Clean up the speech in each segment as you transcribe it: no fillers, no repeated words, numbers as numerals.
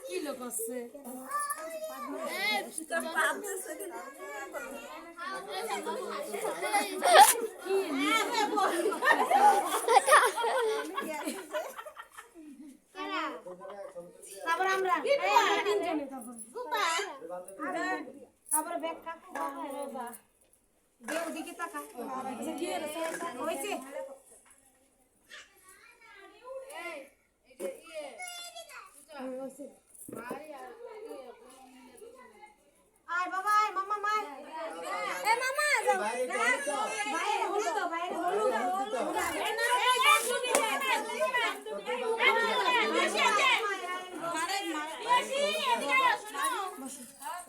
কি লোক আছে তারপর আমরা তিনজনে তারপর ব্যাগ কাকু দে ওদিকে তাকা হয়েছে আয় বাবা আয় মামা মাই এ মামা যাও বাইরে হলো তো বাইরে হলো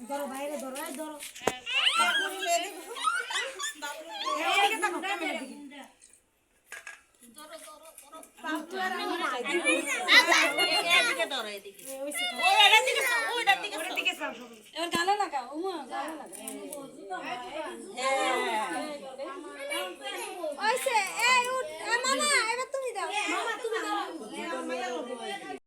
ধরো বাইরে ধরো ধরো এদিকে তাকাও ক্যামেরার দিকে এবার গালে লাগাও গালে লাগাও